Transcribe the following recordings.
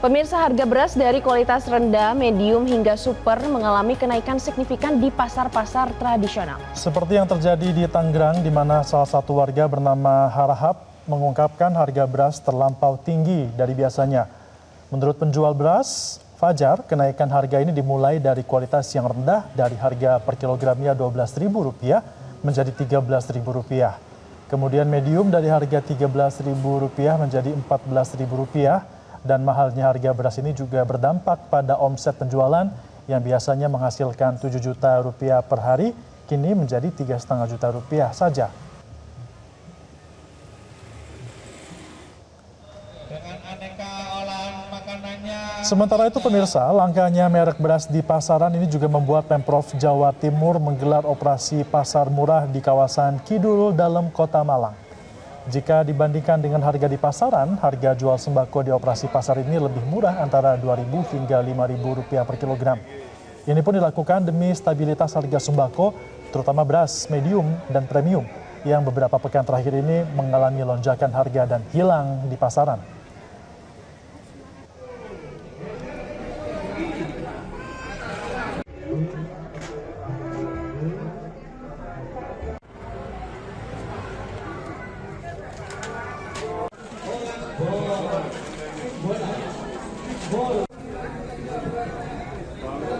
Pemirsa, harga beras dari kualitas rendah, medium hingga super mengalami kenaikan signifikan di pasar-pasar tradisional. Seperti yang terjadi di Tangerang, di mana salah satu warga bernama Harahap mengungkapkan harga beras terlampau tinggi dari biasanya. Menurut penjual beras, Fajar, kenaikan harga ini dimulai dari kualitas yang rendah dari harga per kilogramnya Rp12.000 menjadi Rp13.000. Kemudian medium dari harga Rp13.000 menjadi Rp14.000. Dan mahalnya harga beras ini juga berdampak pada omset penjualan yang biasanya menghasilkan Rp7 juta per hari, kini menjadi Rp3,5 juta saja. Sementara itu pemirsa, langkahnya merek beras di pasaran ini juga membuat Pemprov Jawa Timur menggelar operasi pasar murah di kawasan Kidul dalam Kota Malang. Jika dibandingkan dengan harga di pasaran, harga jual sembako di operasi pasar ini lebih murah antara Rp2.000 hingga Rp5.000 per kilogram. Ini pun dilakukan demi stabilitas harga sembako, terutama beras medium dan premium, yang beberapa pekan terakhir ini mengalami lonjakan harga dan hilang di pasaran.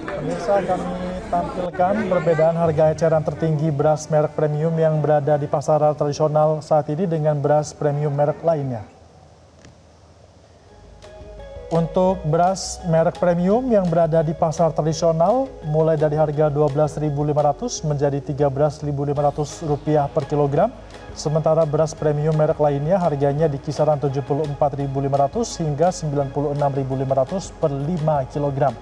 Pemirsa, kami tampilkan perbedaan harga eceran tertinggi beras merek premium yang berada di pasaran tradisional saat ini dengan beras premium merek lainnya. Untuk beras merek premium yang berada di pasar tradisional mulai dari harga Rp12.500 menjadi Rp13.500 per kilogram. Sementara beras premium merek lainnya harganya di kisaran Rp74.500 hingga Rp96.500 per 5 kilogram.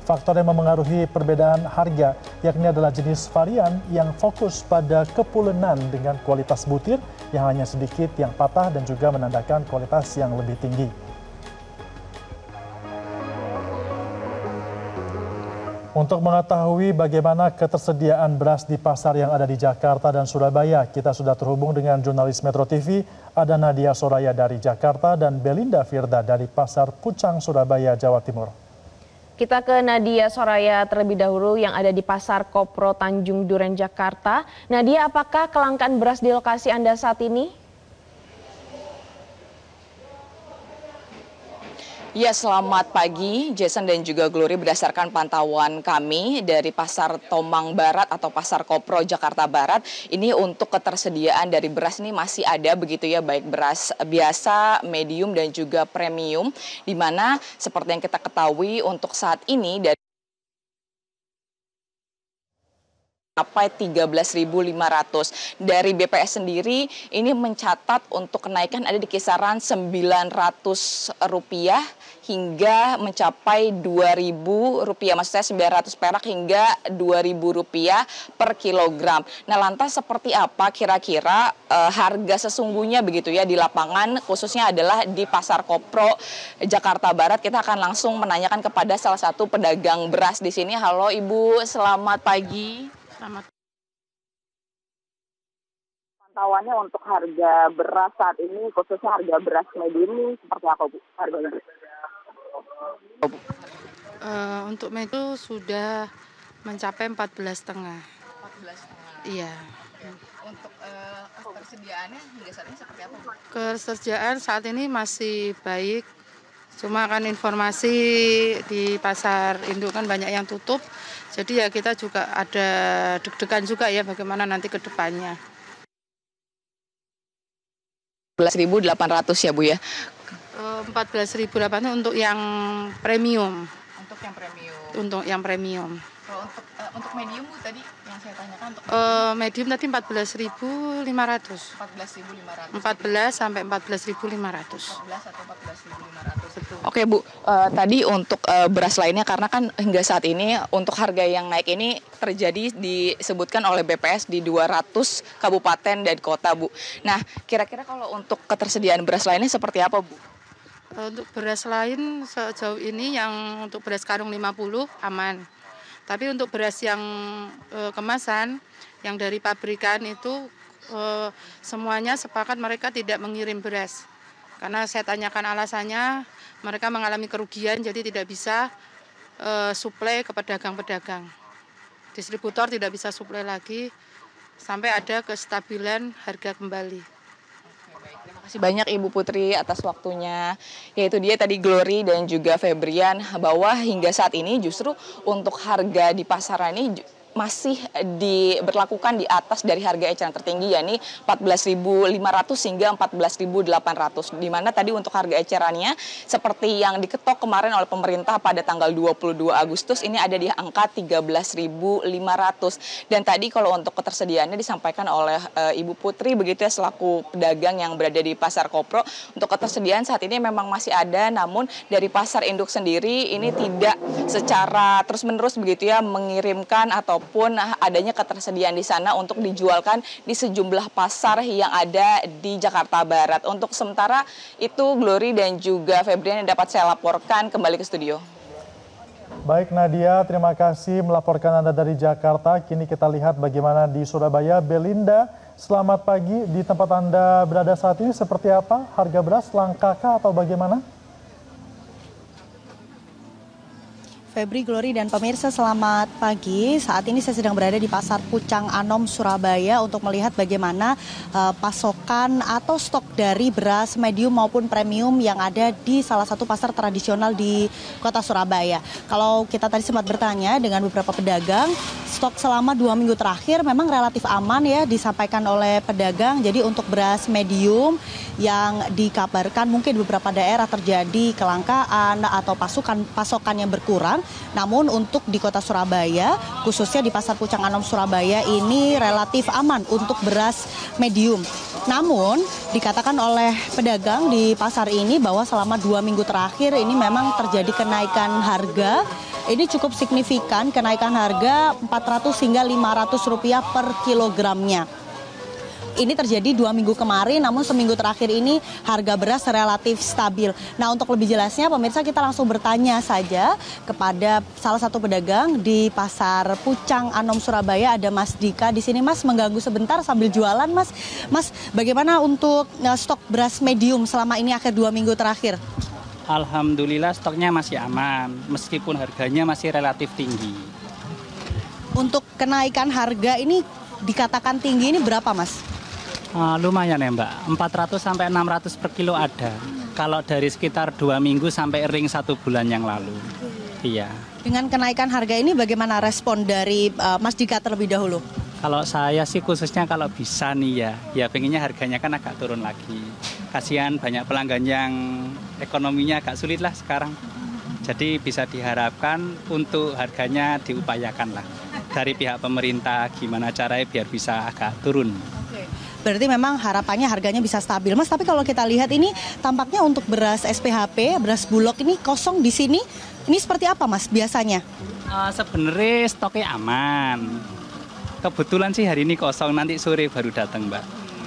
Faktor yang memengaruhi perbedaan harga yakni adalah jenis varian yang fokus pada kepulenan dengan kualitas butir yang hanya sedikit yang patah dan juga menandakan kualitas yang lebih tinggi. Untuk mengetahui bagaimana ketersediaan beras di pasar yang ada di Jakarta dan Surabaya, kita sudah terhubung dengan jurnalis Metro TV, ada Nadia Soraya dari Jakarta dan Belinda Firda dari Pasar Pucang, Surabaya, Jawa Timur. Kita ke Nadia Soraya terlebih dahulu yang ada di Pasar Kopro Tanjung Duren, Jakarta. Nadia, apakah kelangkaan beras di lokasi Anda saat ini? Ya, selamat pagi Jason dan juga Glory. Berdasarkan pantauan kami dari Pasar Tomang Barat atau Pasar Kopro Jakarta Barat, ini untuk ketersediaan dari beras ini masih ada begitu ya, baik beras biasa, medium dan juga premium, di mana seperti yang kita ketahui untuk saat ini dari sampai Rp13.500. Dari BPS sendiri ini mencatat untuk kenaikan ada di kisaran Rp900 hingga mencapai Rp2.000, maksud saya 900 perak hingga Rp2.000 per kilogram. Nah, lantas seperti apa kira-kira harga sesungguhnya begitu ya di lapangan, khususnya adalah di Pasar Kopro Jakarta Barat. Kita akan langsung menanyakan kepada salah satu pedagang beras di sini. Halo Ibu, selamat pagi. Pantauannya untuk harga beras saat ini, khususnya harga beras medium ini seperti apa, Bu? Harganya? Untuk medium sudah mencapai 14,5. 14,5. Iya. Untuk ketersediaannya hingga saat ini seperti apa, Bu? Ketersediaan saat ini masih baik. Cuma kan informasi di pasar induk kan banyak yang tutup. Jadi ya kita juga ada deg-degan juga ya bagaimana nanti ke depannya. 14.800 ya Bu ya? 14.800 untuk yang premium. Untuk yang premium. Untuk yang premium. Kalau untuk medium Bu tadi yang saya tanyakan untuk medium tadi 14.500. 14.500. 14 sampai 14.500. 14 atau 14.500. Oke Bu, tadi untuk beras lainnya karena kan hingga saat ini untuk harga yang naik ini terjadi disebutkan oleh BPS di 200 kabupaten dan kota Bu. Nah, kira-kira kalau untuk ketersediaan beras lainnya seperti apa Bu? Untuk beras lain sejauh ini yang untuk beras karung 50 aman. Tapi untuk beras yang kemasan, yang dari pabrikan itu semuanya sepakat mereka tidak mengirim beras. Karena saya tanyakan alasannya, mereka mengalami kerugian jadi tidak bisa suplai ke pedagang-pedagang. Distributor tidak bisa suplai lagi sampai ada kestabilan harga kembali. Terima kasih banyak Ibu Putri atas waktunya. Yaitu dia tadi Glory dan juga Febrian, bahwa hingga saat ini justru untuk harga di pasaran ini masih diberlakukan di atas dari harga eceran tertinggi, yakni 14.500 hingga 14.800, di mana tadi untuk harga ecerannya seperti yang diketok kemarin oleh pemerintah pada tanggal 22 Agustus ini ada di angka 13.500. Dan tadi kalau untuk ketersediaannya disampaikan oleh Ibu Putri begitu ya, selaku pedagang yang berada di Pasar Kopro, untuk ketersediaan saat ini memang masih ada, namun dari pasar induk sendiri ini tidak secara terus-menerus begitu ya mengirimkan ataupun adanya ketersediaan di sana untuk dijualkan di sejumlah pasar yang ada di Jakarta Barat. Untuk sementara itu Glory dan juga Febrian yang dapat saya laporkan, kembali ke studio. Baik Nadia, terima kasih melaporkan Anda dari Jakarta. Kini kita lihat bagaimana di Surabaya. Belinda, selamat pagi. Di tempat Anda berada saat ini seperti apa? Harga beras langkakah atau bagaimana? Febri, Glory, dan pemirsa, selamat pagi. Saat ini saya sedang berada di Pasar Pucang Anom, Surabaya untuk melihat bagaimana pasokan atau stok dari beras medium maupun premium yang ada di salah satu pasar tradisional di kota Surabaya. Kalau kita tadi sempat bertanya dengan beberapa pedagang, stok selama 2 minggu terakhir memang relatif aman ya, disampaikan oleh pedagang. Jadi untuk beras medium yang dikabarkan mungkin beberapa daerah terjadi kelangkaan atau pasokan yang berkurang. Namun untuk di kota Surabaya, khususnya di Pasar Pucang Anom Surabaya ini relatif aman untuk beras medium. Namun dikatakan oleh pedagang di pasar ini bahwa selama 2 minggu terakhir ini memang terjadi kenaikan harga. Ini cukup signifikan, kenaikan harga Rp400 hingga Rp500 per kilogramnya. Ini terjadi 2 minggu kemarin, namun seminggu terakhir ini harga beras relatif stabil. Nah, untuk lebih jelasnya pemirsa, kita langsung bertanya saja kepada salah satu pedagang di Pasar Pucang Anom Surabaya, ada Mas Dika. Di sini Mas, mengganggu sebentar sambil jualan Mas. Mas, bagaimana untuk stok beras medium selama ini akhir 2 minggu terakhir? Alhamdulillah stoknya masih aman, meskipun harganya masih relatif tinggi. Untuk kenaikan harga ini dikatakan tinggi ini berapa Mas? Lumayan ya Mbak, 400 sampai 600 per kilo ada. Kalau dari sekitar 2 minggu sampai ring 1 bulan yang lalu. Iya. Dengan kenaikan harga ini bagaimana respon dari Mas Dika terlebih dahulu? Kalau saya sih khususnya kalau bisa nih ya pengennya harganya kan agak turun lagi. Kasihan banyak pelanggan yang ekonominya agak sulit lah sekarang. Jadi bisa diharapkan untuk harganya diupayakan lah. Dari pihak pemerintah gimana caranya biar bisa agak turun. Berarti memang harapannya harganya bisa stabil Mas, tapi kalau kita lihat ini tampaknya untuk beras SPHP, beras Bulog ini kosong di sini. Ini seperti apa Mas biasanya? Sebenarnya stoknya aman. Kebetulan sih hari ini kosong, nanti sore baru datang Mbak.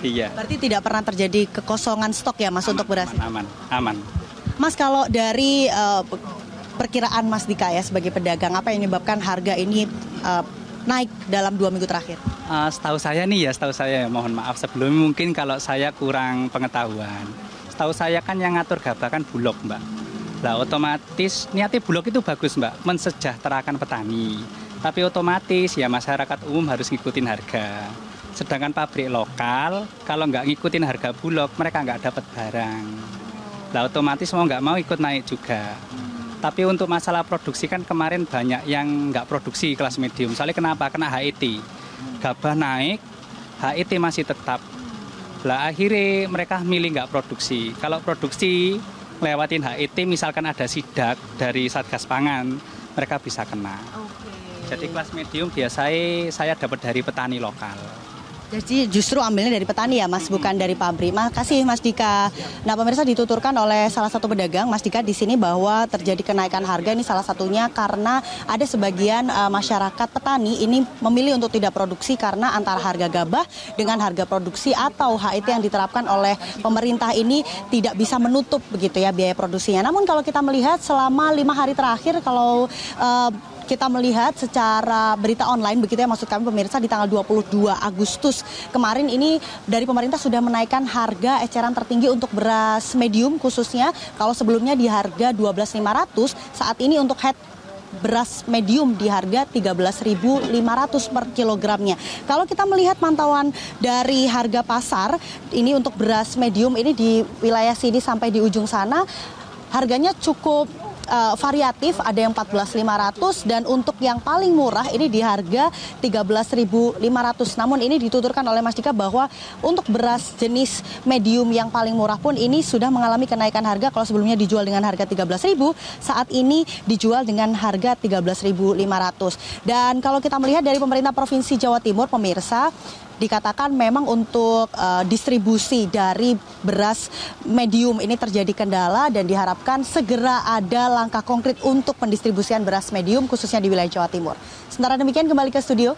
Iya. Berarti tidak pernah terjadi kekosongan stok ya Mas, untuk beras? Aman. Mas, kalau dari perkiraan Mas Dika ya sebagai pedagang, apa yang menyebabkan harga ini naik dalam 2 minggu terakhir? Setahu saya mohon maaf sebelumnya mungkin kalau saya kurang pengetahuan. Setahu saya kan yang ngatur gabah kan Bulog Mbak. Lah otomatis niatnya Bulog itu bagus Mbak, mensejahterakan petani. Tapi otomatis ya masyarakat umum harus ngikutin harga. Sedangkan pabrik lokal kalau nggak ngikutin harga Bulog mereka nggak dapat barang. Lah otomatis mau nggak mau ikut naik juga. Tapi untuk masalah produksi kan kemarin banyak yang nggak produksi kelas medium. Soalnya kenapa? Kena HET. Gabah naik, HET masih tetap. Lah akhirnya mereka milih nggak produksi. Kalau produksi lewatin HET, misalkan ada sidak dari Satgas Pangan, mereka bisa kena. Jadi kelas medium biasanya saya dapat dari petani lokal. Jadi justru ambilnya dari petani ya Mas, bukan dari pabrik. Makasih Mas Dika. Nah pemirsa, dituturkan oleh salah satu pedagang Mas Dika di sini bahwa terjadi kenaikan harga ini salah satunya karena ada sebagian masyarakat petani ini memilih untuk tidak produksi karena antara harga gabah dengan harga produksi atau HET yang diterapkan oleh pemerintah ini tidak bisa menutup begitu ya biaya produksinya. Namun kalau kita melihat selama 5 hari terakhir, kalau kita melihat secara berita online, begitu ya maksud kami pemirsa, di tanggal 22 Agustus kemarin ini dari pemerintah sudah menaikkan harga eceran tertinggi untuk beras medium khususnya. Kalau sebelumnya di harga 12.500, saat ini untuk head beras medium di harga 13.500 per kilogramnya. Kalau kita melihat pantauan dari harga pasar, ini untuk beras medium ini di wilayah sini sampai di ujung sana, harganya cukup variatif, ada yang 14.500 dan untuk yang paling murah ini di harga 13.500. Namun ini dituturkan oleh Mas Dika bahwa untuk beras jenis medium yang paling murah pun ini sudah mengalami kenaikan harga. Kalau sebelumnya dijual dengan harga 13.000, saat ini dijual dengan harga 13.500. Dan kalau kita melihat dari pemerintah Provinsi Jawa Timur, pemirsa, dikatakan memang untuk distribusi dari beras medium ini terjadi kendala dan diharapkan segera ada langkah konkret untuk pendistribusian beras medium khususnya di wilayah Jawa Timur. Sementara demikian kembali ke studio.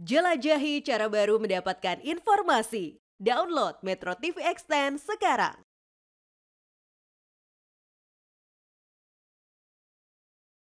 Jelajahi cara baru mendapatkan informasi. Download Metro TV Extend sekarang.